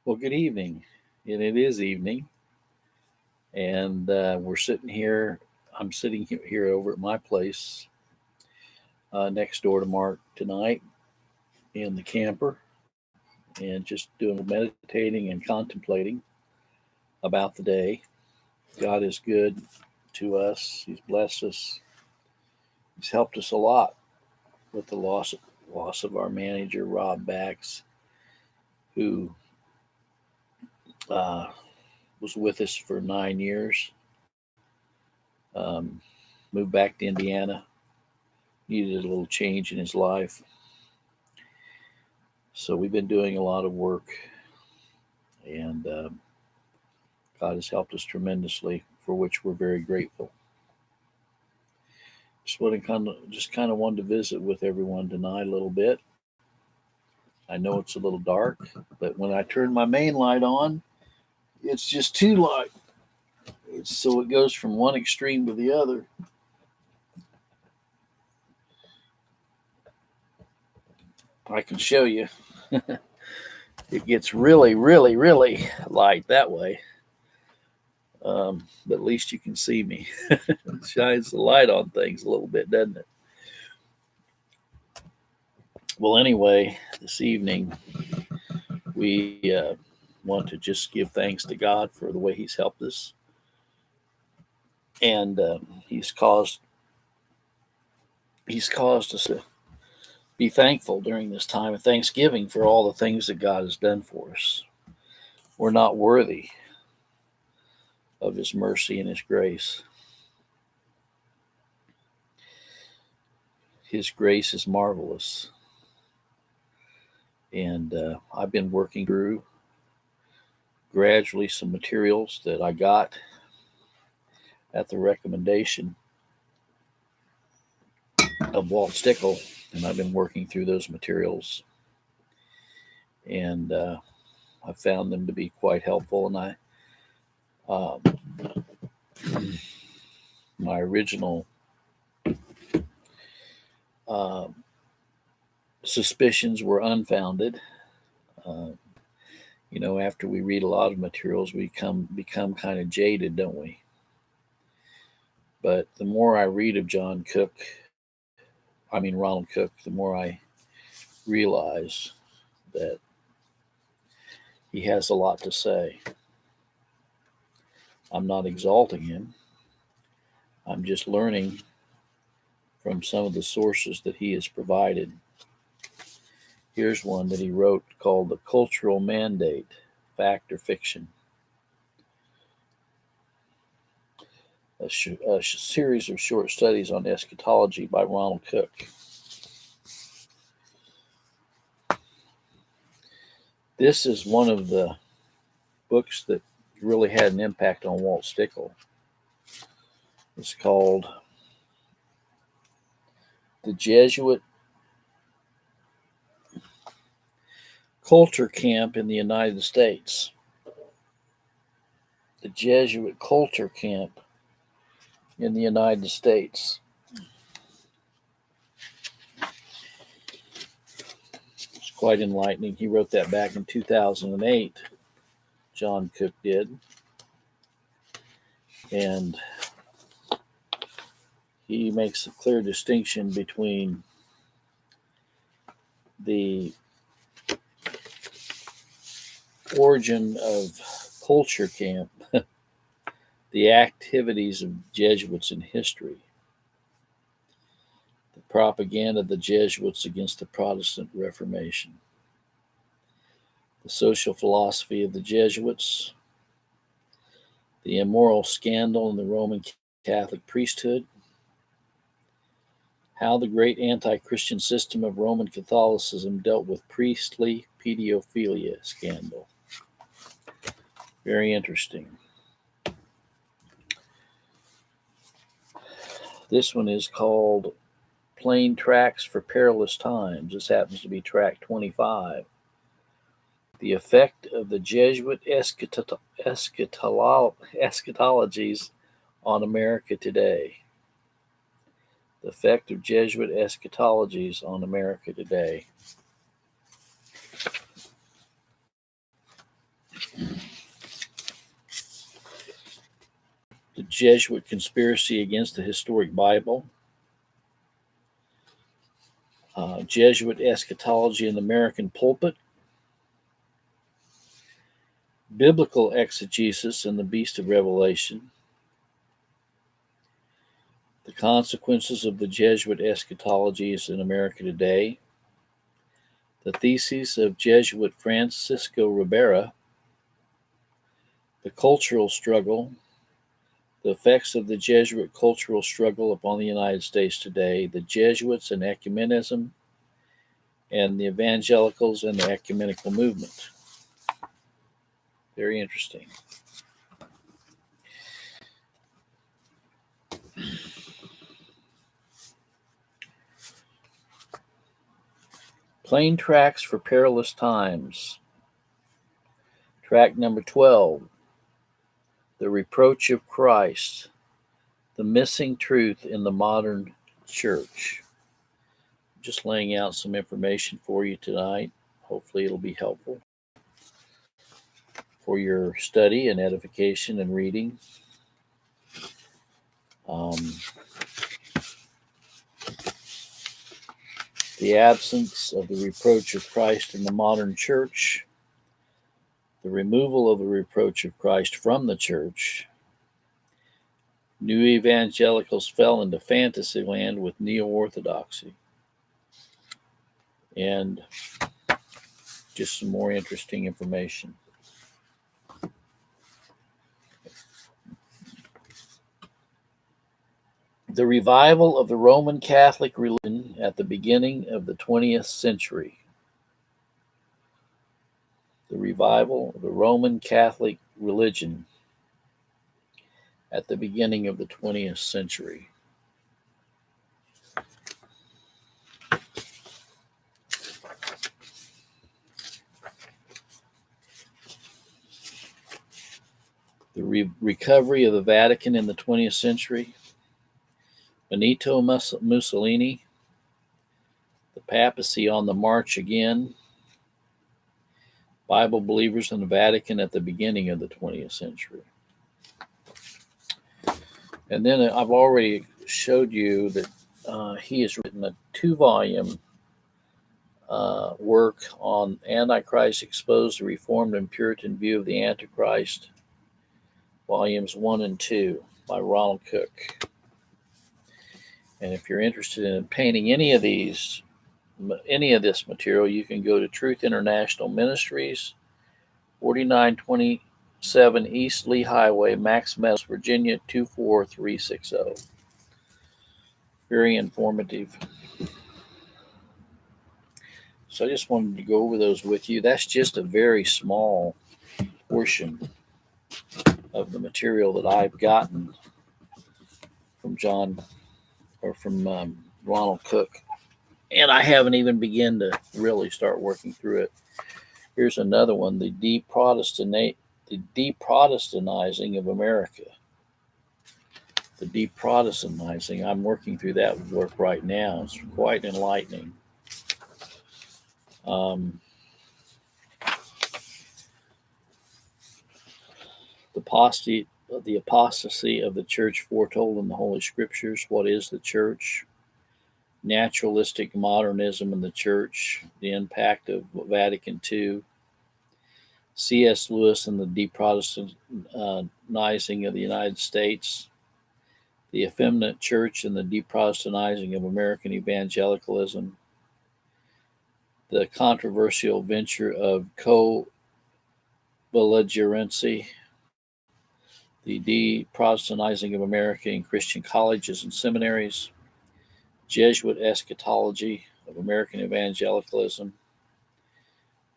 Well, good evening. And it is evening. And we're sitting here. I'm sitting here over at my place next door to Mark tonight in the camper and just doing meditating and contemplating about the day. God is good to us, He's blessed us, He's helped us a lot with the loss of our manager, Rob Bax, who uh, was with us for 9 years. Um, Moved back to Indiana, needed a little change in his life. So we've been doing a lot of work, and God has helped us tremendously, for which we're very grateful. Just kind of wanted to visit with everyone tonight a little bit. I know it's a little dark, but when I turn my main light on, it's just too light. So it goes from one extreme to the other. I can show you. It gets really, really, really light that way. But at least you can see me. It shines the light on things a little bit, doesn't it? Well, anyway, this evening we want to just give thanks to God for the way He's helped us, and He's caused us to be thankful during this time of Thanksgiving for all the things that God has done for us. We're not worthy of His mercy and His grace. His grace is marvelous. And I've been working through gradually some materials that I got at the recommendation of Walt Stickle, and I've been working through those materials, and I found them to be quite helpful. And um, my original um, suspicions were unfounded. Uh, after we read a lot of materials, we become kind of jaded, don't we? But the more I read of Ronald Cook, the more I realize that he has a lot to say. I'm not exalting him. I'm just learning from some of the sources that he has provided. Here's one that he wrote called The Cultural Mandate, Fact or Fiction. A series of short studies on eschatology by Ronald Cook. This is one of the books that really had an impact on Walt Stickle. It's called The Jesuit Culture Camp in the United States. The Jesuit Culture Camp in the United States. It's quite enlightening. He wrote that back in 2008. John Cook did. And he makes a clear distinction between the origin of culture camp, the activities of Jesuits in history, the propaganda of the Jesuits against the Protestant Reformation, the social philosophy of the Jesuits, the immoral scandal in the Roman Catholic priesthood, how the great anti-Christian system of Roman Catholicism dealt with priestly pedophilia scandal. Very interesting. This one is called Plain Tracks for Perilous Times. This happens to be track 25. The effect of the Jesuit eschatologies on America today. The effect of Jesuit eschatologies on America today. The Jesuit Conspiracy Against the Historic Bible, Jesuit Eschatology in the American Pulpit, Biblical Exegesis in the Beast of Revelation, The Consequences of the Jesuit Eschatologies in America Today, The Theses of Jesuit Francisco Ribera, The Cultural Struggle, The Effects of the Jesuit Cultural Struggle upon the United States Today, The Jesuits and Ecumenism, and the Evangelicals and the Ecumenical Movement. Very interesting. Plain Tracks for Perilous Times. Track number 12. The Reproach of Christ. The Missing Truth in the Modern Church. Just laying out some information for you tonight. Hopefully it'll be helpful for your study and edification and reading. The absence of the reproach of Christ in the modern church, the removal of the reproach of Christ from the church. New evangelicals fell into fantasy land with neo-orthodoxy. And just some more interesting information. The revival of the Roman Catholic religion at the beginning of the 20th century. The revival of the Roman Catholic religion at the beginning of the 20th century. The recovery of the Vatican in the 20th century. Benito Mussolini, the papacy on the march again, Bible believers in the Vatican at the beginning of the 20th century. And then I've already showed you that he has written a 2-volume work on Antichrist Exposed, the Reformed and Puritan View of the Antichrist, volumes 1 and 2 by Ronald Cook. And if you're interested in obtaining any of this material, you can go to Truth International Ministries, 4927 East Lee Highway, Max Meadows, Virginia, 24360. Very informative. So I just wanted to go over those with you. That's just a very small portion of the material that I've gotten from Ronald Cook. And I haven't even begun to really start working through it. Here's another one, the deprotestantizing of America. The deprotestantizing. I'm working through that work right now. It's quite enlightening. The apostasy of the church foretold in the Holy Scriptures. What is the church? Naturalistic modernism in the church, the impact of Vatican II, C.S. Lewis and the deprotestantizing of the United States, the effeminate church and the deprotestantizing of American evangelicalism, the controversial venture of co-belligerency, the deprotestantizing of America in Christian colleges and seminaries, Jesuit eschatology of American evangelicalism,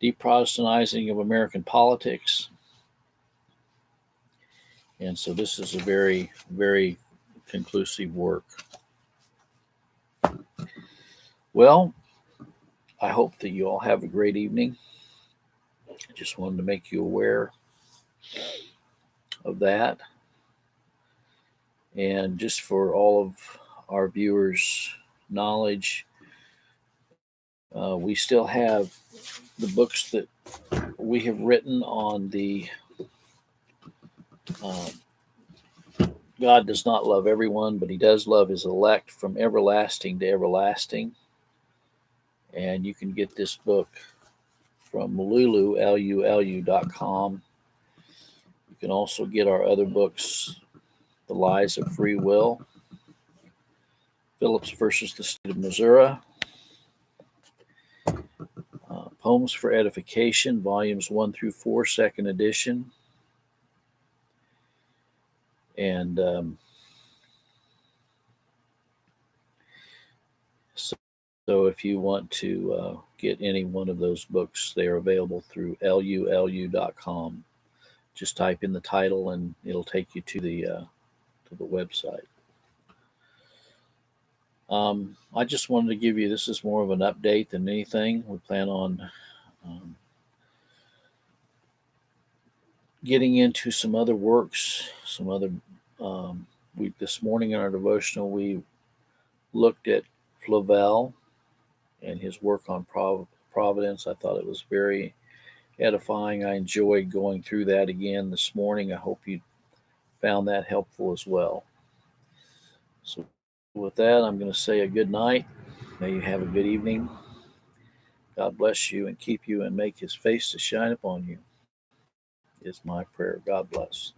deprotestantizing of American politics. And so this is a very, very conclusive work. Well, I hope that you all have a great evening. I just wanted to make you aware of that. And just for all of our viewers' knowledge, we still have the books that we have written on the God does not love everyone, but he does love his elect from everlasting to everlasting. And you can get this book from Lulu, Lulu.com. You can also get our other books, The Lies of Free Will, Phillips versus the State of Missouri, Poems for Edification, Volumes 1 through 4, second edition. And so if you want to get any one of those books, they are available through Lulu.com. Just type in the title and it'll take you to the website. I just wanted to give you, this is more of an update than anything. We plan on getting into some other works, some other. This morning in our devotional, we looked at Flavel and his work on Providence. I thought it was very edifying. I enjoyed going through that again this morning. I hope you found that helpful as well. So, with that, I'm going to say a good night. May you have a good evening. God bless you and keep you and make his face to shine upon you, is my prayer. God bless.